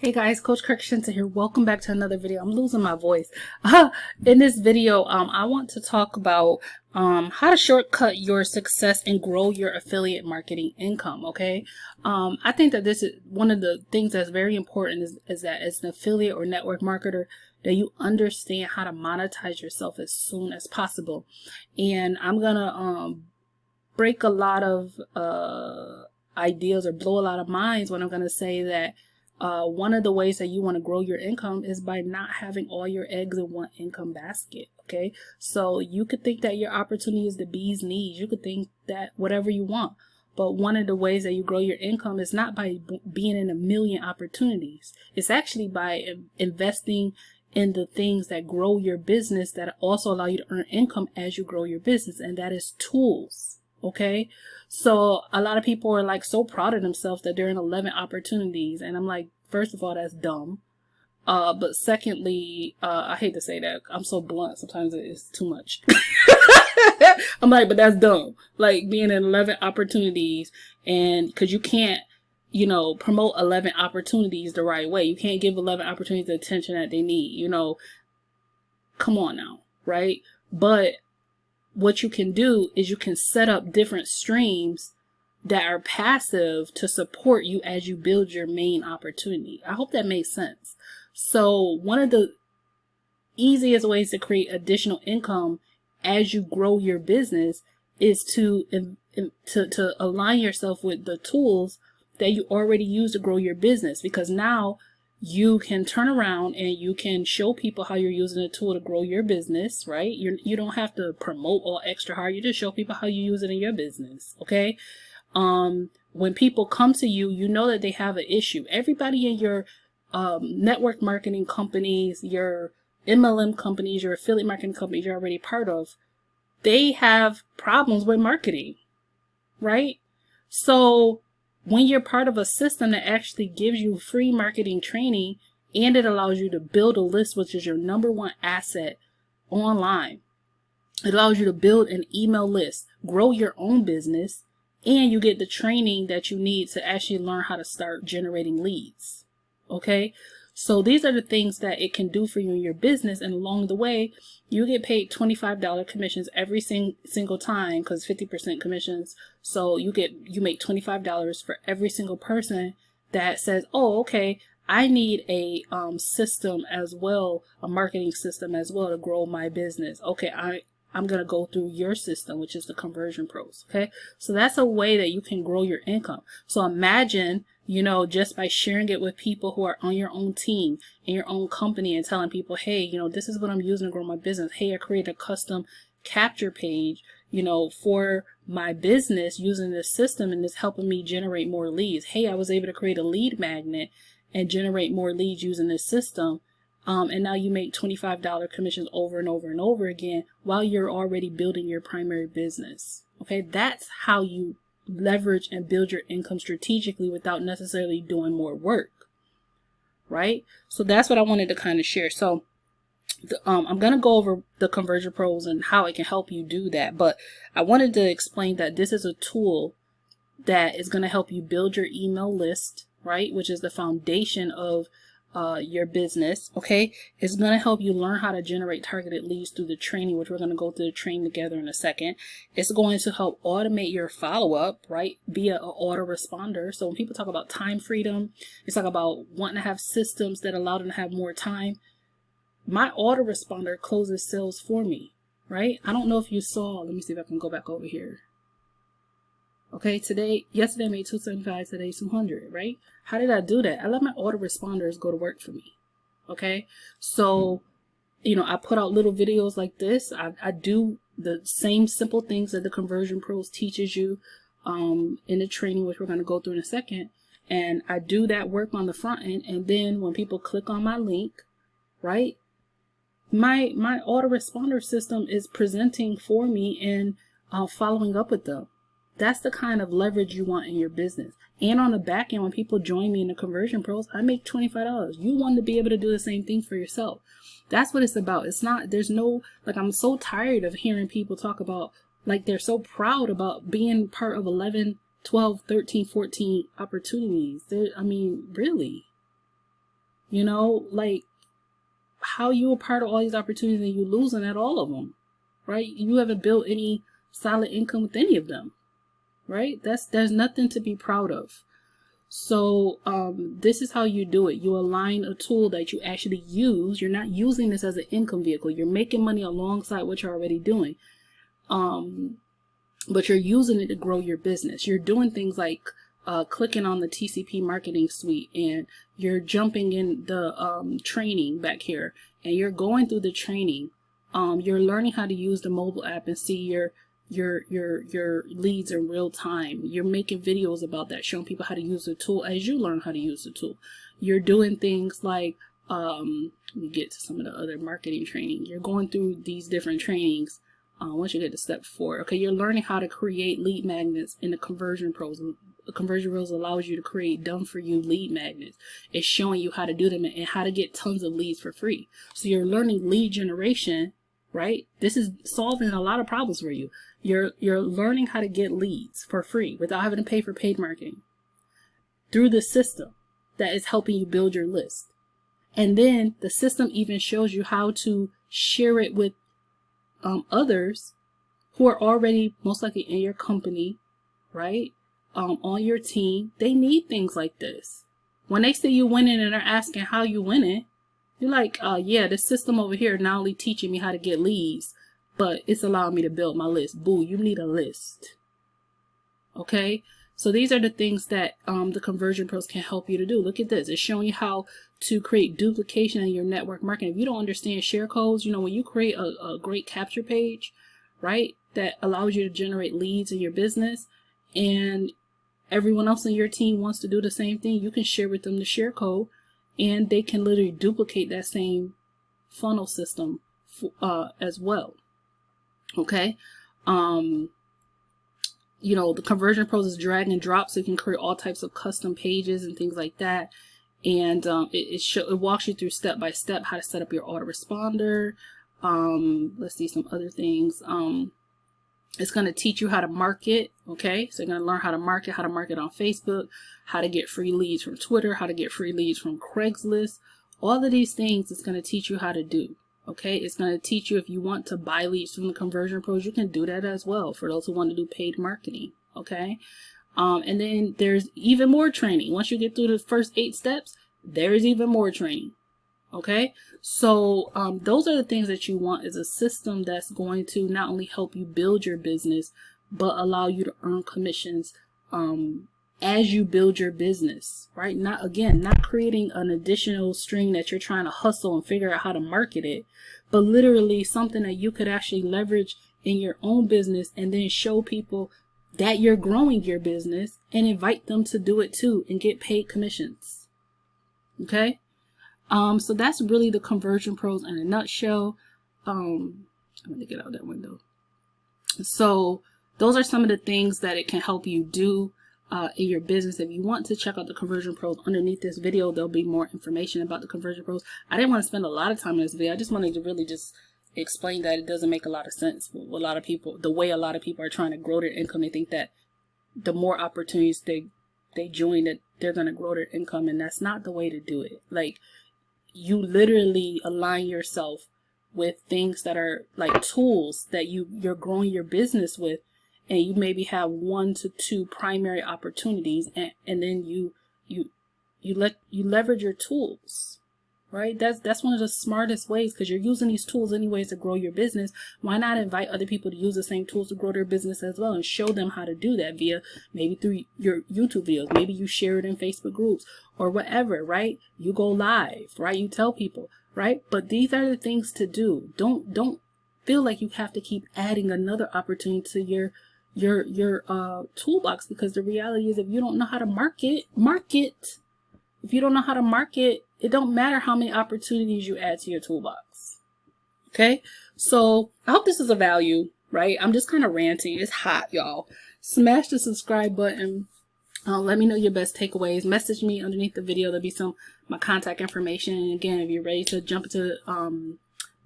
Hey guys, Coach 𝐑𝐞𝐜 here. Welcome back to another video. I'm losing my voice. In this video, I want to talk about how to shortcut your success and grow your affiliate marketing income. Okay, I think that this is one of the things that's very important is that as an affiliate or network marketer, that you understand how to monetize yourself as soon as possible. And I'm gonna break a lot of ideas or blow a lot of minds when I'm gonna say that. One of the ways that you want to grow your income is by not having all your eggs in one income basket. Okay, so you could think that your opportunity is the bee's knees. You could think that whatever you want, but one of the ways that you grow your income is not by being in a million opportunities. It's actually by investing in the things that grow your business that also allow you to earn income as you grow your business, and that is tools. Okay, so a lot of people are like so proud of themselves that they're in 11 opportunities, and I'm like, first of all, that's dumb. But secondly, I hate to say that, I'm so blunt, sometimes it's too much. I'm like, but that's dumb. Like being in 11 opportunities, and because you can't, promote 11 opportunities the right way. You can't give 11 opportunities the attention that they need, come on now, right? But what you can do is you can set up different streams that are passive to support you as you build your main opportunity. I hope that makes sense. So one of the easiest ways to create additional income as you grow your business is to align yourself with the tools that you already use to grow your business, because now you can turn around and you can show people how you're using a tool to grow your business, right? You don't have to promote all extra hard. You just show people how you use it in your business, okay? When people come to you, you know that they have an issue. Everybody in your network marketing companies, your MLM companies, your affiliate marketing companies you're already part of, they have problems with marketing, right? So when you're part of a system that actually gives you free marketing training and it allows you to build a list, which is your number one asset online, it allows you to build an email list, grow your own business, and you get the training that you need to actually learn how to start generating leads. Okay, so these are the things that it can do for you in your business, and along the way you get paid $25 commissions every single time, because 50% commissions. So you make $25 for every single person that says, oh, okay, I need a system as well, a marketing system as well to grow my business. Okay, I'm going to go through your system, which is the Conversion Pros. Okay, so that's a way that you can grow your income. So imagine, just by sharing it with people who are on your own team, in your own company, and telling people, hey, this is what I'm using to grow my business. Hey, I created a custom capture page, for my business using this system, and it's helping me generate more leads. Hey, I was able to create a lead magnet and generate more leads using this system. And now you make $25 commissions over and over and over again while you're already building your primary business. Okay, that's how you leverage and build your income strategically without necessarily doing more work, right? So that's what I wanted to kind of share. So I'm going to go over the Conversion Pros and how it can help you do that. But I wanted to explain that this is a tool that is going to help you build your email list, right? Which is the foundation of your business. Okay, it's going to help you learn how to generate targeted leads through the training, which we're going to go through the training together in a second. It's going to help automate your follow-up, right, via an autoresponder. So when people talk about time freedom, it's talk about wanting to have systems that allow them to have more time. My autoresponder closes sales for me, right? I don't know if you saw, let me see if I can go back over here. Okay, yesterday I made $275, today $200, right? How did I do that? I let my autoresponders go to work for me. Okay, so I put out little videos like this. I do the same simple things that the Conversion Pros teaches you in the training, which we're going to go through in a second. And I do that work on the front end, and then when people click on my link, right, my autoresponder system is presenting for me and following up with them. That's the kind of leverage you want in your business. And on the back end, when people join me in the Conversion Pros, I make $25. You want to be able to do the same thing for yourself. That's what it's about. It's not, there's no, like, I'm so tired of hearing people talk about, like, they're so proud about being part of 11, 12, 13, 14 opportunities. I mean, really? You know, like, how you a part of all these opportunities and you losing at all of them, right? You haven't built any solid income with any of them, right? There's nothing to be proud of. So this is how you do it. You align a tool that you actually use. You're not using this as an income vehicle. You're making money alongside what you're already doing. But you're using it to grow your business. You're doing things like clicking on the TCP marketing suite, and you're jumping in the training back here, and you're going through the training. You're learning how to use the mobile app and see your leads in real time. You're making videos about that, showing people how to use the tool as you learn how to use the tool. You're doing things like let me get to some of the other marketing training. You're going through these different trainings. Once you get to step 4, okay, you're learning how to create lead magnets in the Conversion Pros. The Conversion Pros allows you to create done-for-you lead magnets. It's showing you how to do them and how to get tons of leads for free. So you're learning lead generation, right? This is solving a lot of problems for you. You're learning how to get leads for free without having to pay for paid marketing through the system that is helping you build your list. And then the system even shows you how to share it with others who are already most likely in your company, right? On your team. They need things like this. When they see you winning and they're asking how you winning, you're like, yeah, the system over here not only teaching me how to get leads, but it's allowing me to build my list. Boo, you need a list. Okay? So these are the things that the Conversion Pros can help you to do. Look at this. It's showing you how to create duplication in your network marketing. If you don't understand share codes, you know, when you create a great capture page, right, that allows you to generate leads in your business, and everyone else in your team wants to do the same thing, you can share with them the share code, and they can literally duplicate that same funnel system as well. Okay? You know, the Conversion Pros is drag and drop, so you can create all types of custom pages and things like that. And it walks you through step by step how to set up your autoresponder. Let's see some other things. It's going to teach you how to market. Okay, so you're going to learn how to market on Facebook, how to get free leads from Twitter, how to get free leads from Craigslist. All of these things it's going to teach you how to do. Okay, it's going to teach you if you want to buy leads from the Conversion Pros, you can do that as well for those who want to do paid marketing. Okay, and then there's even more training. Once you get through the first 8 steps, there's even more training. Okay, so those are the things that you want, is a system that's going to not only help you build your business, but allow you to earn commissions as you build your business, right? Not creating an additional string that you're trying to hustle and figure out how to market it, but literally something that you could actually leverage in your own business and then show people that you're growing your business and invite them to do it too and get paid commissions. Okay? So that's really the Conversion Pros in a nutshell. I'm going to get out that window. So those are some of the things that it can help you do in your business. If you want to check out the Conversion Pros, underneath this video, there'll be more information about the Conversion Pros. I didn't want to spend a lot of time in this video. I just wanted to really just explain that it doesn't make a lot of sense with a lot of people. The way a lot of people are trying to grow their income, they think that the more opportunities they join, that they're going to grow their income, and that's not the way to do it. Like, you literally align yourself with things that are like tools that you're growing your business with, and you maybe have 1 to 2 primary opportunities, and then you leverage your tools, right? That's one of the smartest ways, because you're using these tools anyways to grow your business. Why not invite other people to use the same tools to grow their business as well, and show them how to do that via maybe through your YouTube videos. Maybe you share it in Facebook groups or whatever, right? You go live, right? You tell people, right? But these are the things to do. Don't feel like you have to keep adding another opportunity to your toolbox, because the reality is, if you don't know how to market. If you don't know how to market, it don't matter how many opportunities you add to your toolbox. Okay, so I hope this is a value, right? I'm just kind of ranting. It's hot, y'all. Smash the subscribe button. Let me know your best takeaways. Message me underneath the video. There'll be my contact information. And again, if you're ready to jump into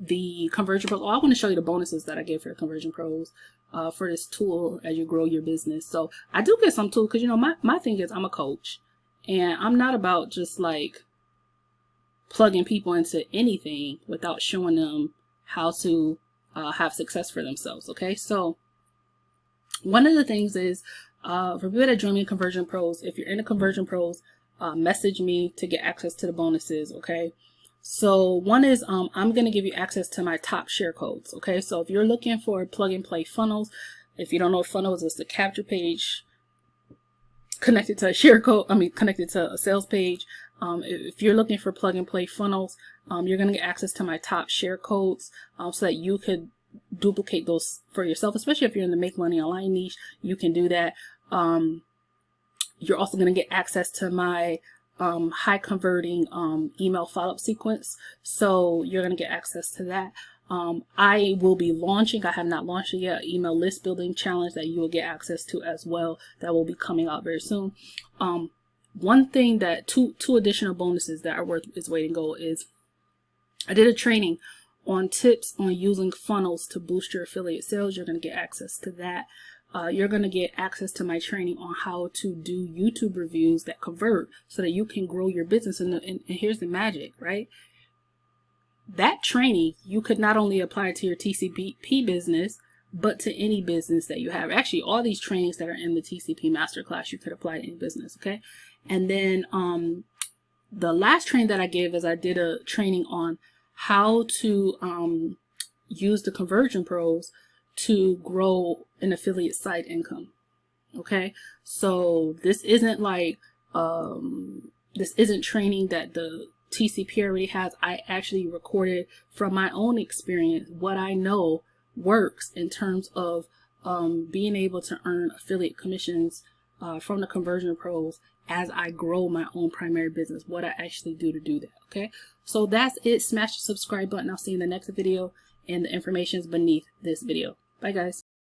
the Conversion Pros, I want to show you the bonuses that I give for the Conversion Pros for this tool as you grow your business. So I do get some tools, because you know my thing is, I'm a coach, and I'm not about just like plugging people into anything without showing them how to have success for themselves. Okay, so one of the things is for people that join me in Conversion Pros, if you're in the Conversion Pros, message me to get access to the bonuses. Okay, so one is I'm going to give you access to my top share codes. Okay, so if you're looking for plug and play funnels, if you don't know what funnels, it's the capture page connected to a share code, connected to a sales page. If you're looking for plug and play funnels, you're going to get access to my top share codes so that you could duplicate those for yourself, especially if you're in the make money online niche. You can do that. You're also going to get access to my high converting email follow-up sequence. So you're going to get access to that. I will be launching, I have not launched it yet, email list building challenge that you will get access to as well. That will be coming out very soon. One thing that two additional bonuses that are worth its weight in gold is I did a training on tips on using funnels to boost your affiliate sales. You're going to get access to that. You're going to get access to my training on how to do YouTube reviews that convert so that you can grow your business. And here's the magic, right? That training, you could not only apply to your TCP business, but to any business that you have. Actually, all these trainings that are in the TCP masterclass, you could apply to any business. Okay. And then the last training that I gave is I did a training on how to use the Conversion Pros to grow an affiliate side income. Okay, so this isn't like this isn't training that the TCP already has. I actually recorded from my own experience what I know works in terms of being able to earn affiliate commissions from the Conversion Pros as I grow my own primary business, what I actually do to do that. Okay, so that's it. Smash the subscribe button. I'll see you in the next video, and the information is beneath this video. Bye, guys.